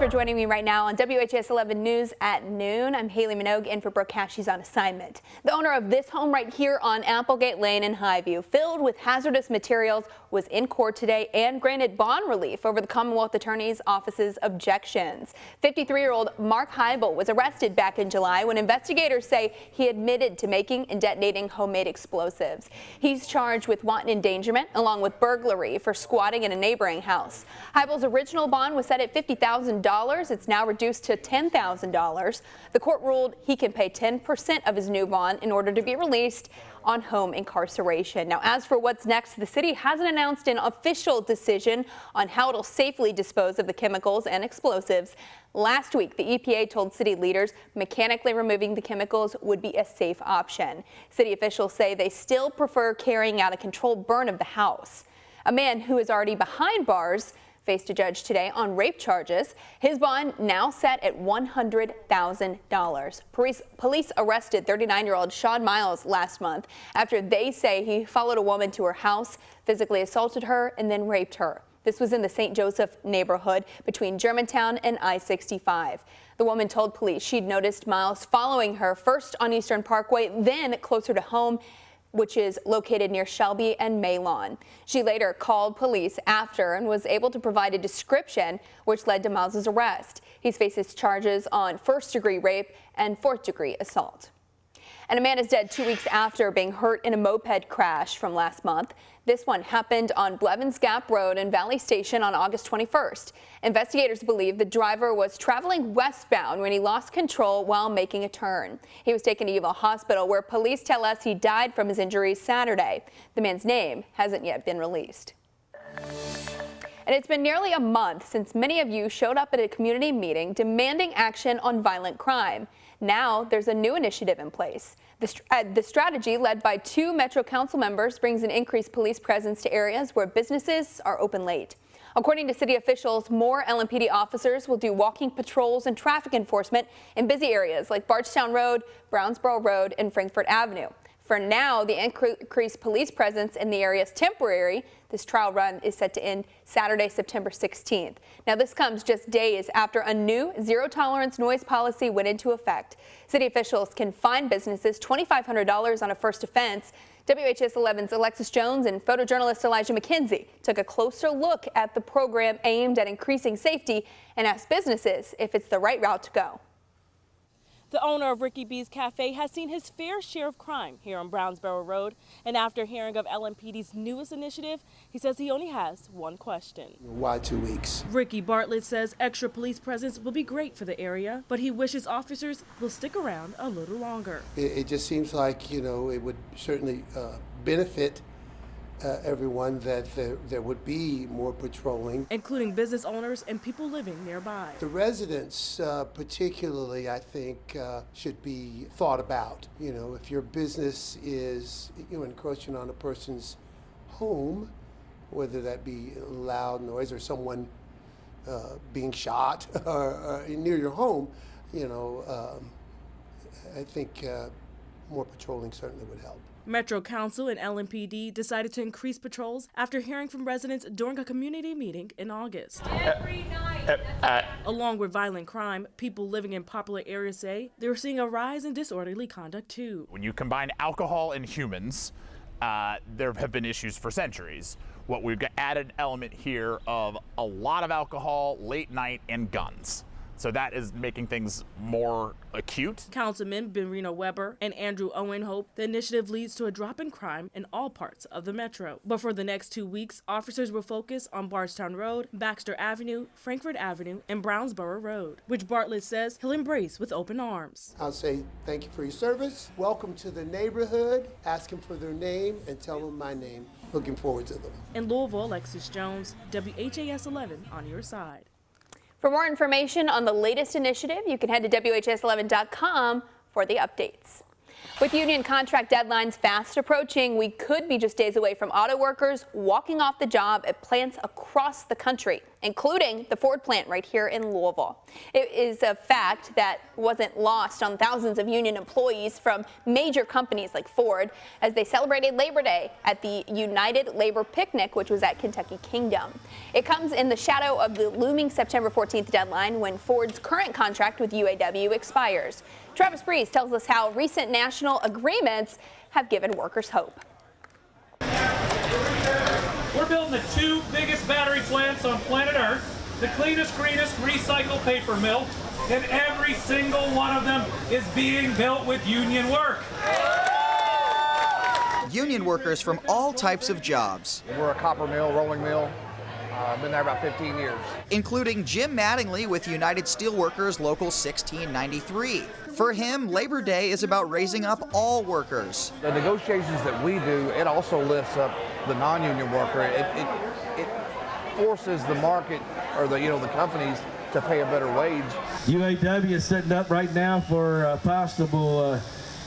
for joining me right now on WHAS 11 News at noon. I'm Haley Minogue in for Brooke Cash. She's on assignment. The owner of this home right here on Applegate Lane in Highview, filled with hazardous materials, was in court today and granted bond relief over the Commonwealth Attorney's Office's objections. 53-year-old Mark Heibel was arrested back in July when investigators say he admitted to making and detonating homemade explosives. He's charged with wanton endangerment along with burglary for squatting in a neighboring house. Heibel's original bond was set at $50,000. It's now reduced to $10,000. The court ruled he can pay 10% of his new bond in order to be released on home incarceration. Now, as for what's next, the city hasn't announced an official decision on how it'll safely dispose of the chemicals and explosives. Last week, the EPA told city leaders mechanically removing the chemicals would be a safe option. City officials say they still prefer carrying out a controlled burn of the house. A man who is already behind bars faced a judge today on rape charges. His bond now set at $100,000. Police arrested 39-year-old Sean Miles last month after they say he followed a woman to her house, physically assaulted her, and then raped her. This was in the St. Joseph neighborhood between Germantown and I-65. The woman told police she'd noticed Miles following her first on Eastern Parkway, then closer to home, which is located near Shelby and Maylon. She later called police after and was able to provide a description, which led to Miles's arrest. He faces charges on first-degree rape and fourth-degree assault. And a man is dead 2 weeks after being hurt in a moped crash from last month. This one happened on Blevins Gap Road in Valley Station on August 21st. Investigators believe the driver was traveling westbound when he lost control while making a turn. He was taken to Louisville Hospital, where police tell us he died from his injuries Saturday. The man's name hasn't yet been released. And it's been nearly a month since many of you showed up at a community meeting demanding action on violent crime. Now there's a new initiative in place. The strategy, led by 2 Metro Council members, brings an increased police presence to areas where businesses are open late. According to city officials, more LMPD officers will do walking patrols and traffic enforcement in busy areas like Bardstown Road, Brownsboro Road, and Frankfort Avenue. For now, the increased police presence in the area is temporary. This trial run is set to end Saturday, September 16th. Now, this comes just days after a new zero-tolerance noise policy went into effect. City officials can fine businesses $2,500 on a first offense. WHAS 11's Alexis Jones and photojournalist Elijah McKenzie took a closer look at the program aimed at increasing safety and asked businesses if it's the right route to go. The owner of Ricky B's Cafe has seen his fair share of crime here on Brownsboro Road, and after hearing of LMPD's newest initiative, he says he only has one question. Why 2 weeks? Ricky Bartlett says extra police presence will be great for the area, but he wishes officers will stick around a little longer. It just seems like, it would certainly benefit everyone that there would be more patrolling, including business owners and people living nearby. The residents particularly, I think, should be thought about. If your business is encroaching on a person's home, whether that be loud noise or someone being shot or near your home, I think more patrolling certainly would help. Metro Council and LMPD decided to increase patrols after hearing from residents during a community meeting in August. Every night. Along with violent crime, people living in popular areas say they're seeing a rise in disorderly conduct too. When you combine alcohol and humans, there have been issues for centuries. What we've got added element here of a lot of alcohol, late night, and guns. So that is making things more acute. Councilman Benrino Weber and Andrew Owen hope the initiative leads to a drop in crime in all parts of the metro. But for the next 2 weeks, officers will focus on Bardstown Road, Baxter Avenue, Frankfort Avenue, and Brownsboro Road, which Bartlett says he'll embrace with open arms. I'll say thank you for your service. Welcome to the neighborhood. Ask them for their name and tell them my name. Looking forward to them. In Louisville, Alexis Jones, WHAS 11 on your side. For more information on the latest initiative, you can head to WHAS11.com for the updates. With union contract deadlines fast approaching, we could be just days away from auto workers walking off the job at plants across the country. including the Ford plant right here in Louisville. It is a fact that wasn't lost on thousands of union employees from major companies like Ford as they celebrated Labor Day at the United Labor Picnic, which was at Kentucky Kingdom. It comes in the shadow of the looming September 14th deadline when Ford's current contract with UAW expires. Travis Breeze tells us how recent national agreements have given workers hope. We're building the two biggest battery plants on planet Earth, the cleanest, greenest recycled paper mill, and every single one of them is being built with union work. Union workers from all types of jobs. We're a copper mill, rolling mill. Been there about 15 years. Including Jim Mattingly with United Steelworkers Local 1693. For him, Labor Day is about raising up all workers. The negotiations that we do, it also lifts up the non-union worker. It forces the market or the companies to pay a better wage. UAW is setting up right now for a possible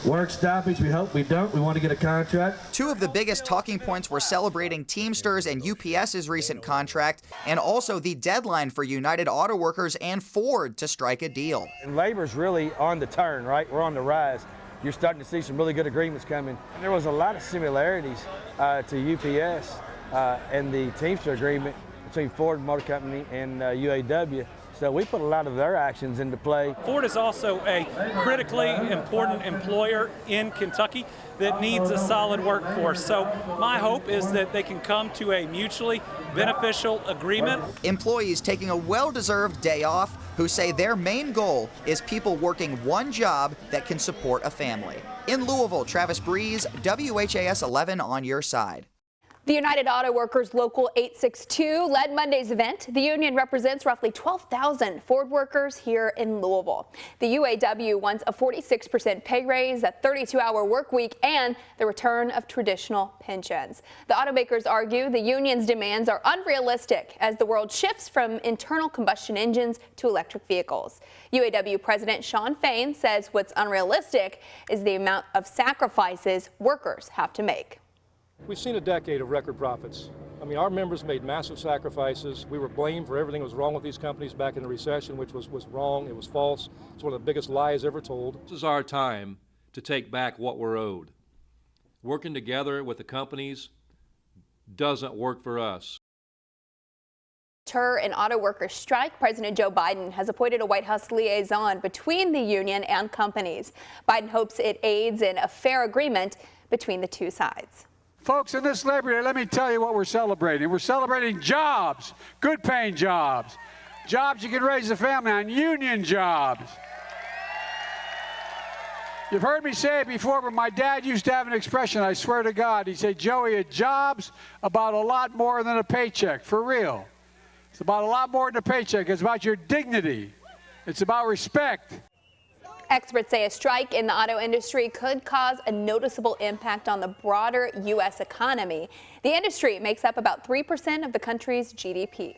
work stoppage. We hope we don't. We want to get a contract. Two of the biggest talking points were celebrating Teamsters and UPS's recent contract, and also the deadline for United Auto Workers and Ford to strike a deal. And labor's really on the turn, right? We're on the rise. You're starting to see some really good agreements coming. And there was a lot of similarities to UPS and the Teamster agreement between Ford Motor Company and UAW. So we put a lot of their actions into play. Ford is also a critically important employer in Kentucky that needs a solid workforce. So my hope is that they can come to a mutually beneficial agreement. Employees taking a well-deserved day off who say their main goal is people working one job that can support a family. In Louisville, Travis Breeze, WHAS 11 on your side. The United Auto Workers Local 862 led Monday's event. The union represents roughly 12,000 Ford workers here in Louisville. The UAW wants a 46% pay raise, a 32-hour work week, and the return of traditional pensions. The automakers argue the union's demands are unrealistic as the world shifts from internal combustion engines to electric vehicles. UAW President Shawn Fain says what's unrealistic is the amount of sacrifices workers have to make. We've seen a decade of record profits. I mean, our members made massive sacrifices. We were blamed for everything that was wrong with these companies back in the recession, which was wrong. It was false. It's one of the biggest lies ever told. This is our time to take back what we're owed. Working together with the companies doesn't work for us. An auto workers strike, President Joe Biden has appointed a White House liaison between the union and companies. Biden hopes it aids in a fair agreement between the two sides. Folks, in this Labor Day, let me tell you what we're celebrating. We're celebrating jobs, good paying jobs, jobs you can raise a family on, union jobs. You've heard me say it before, but my dad used to have an expression, I swear to God. He'd say, Joey, a job's about a lot more than a paycheck, for real. It's about a lot more than a paycheck. It's about your dignity. It's about respect. Experts say a strike in the auto industry could cause a noticeable impact on the broader U.S. economy. The industry makes up about 3% of the country's GDP.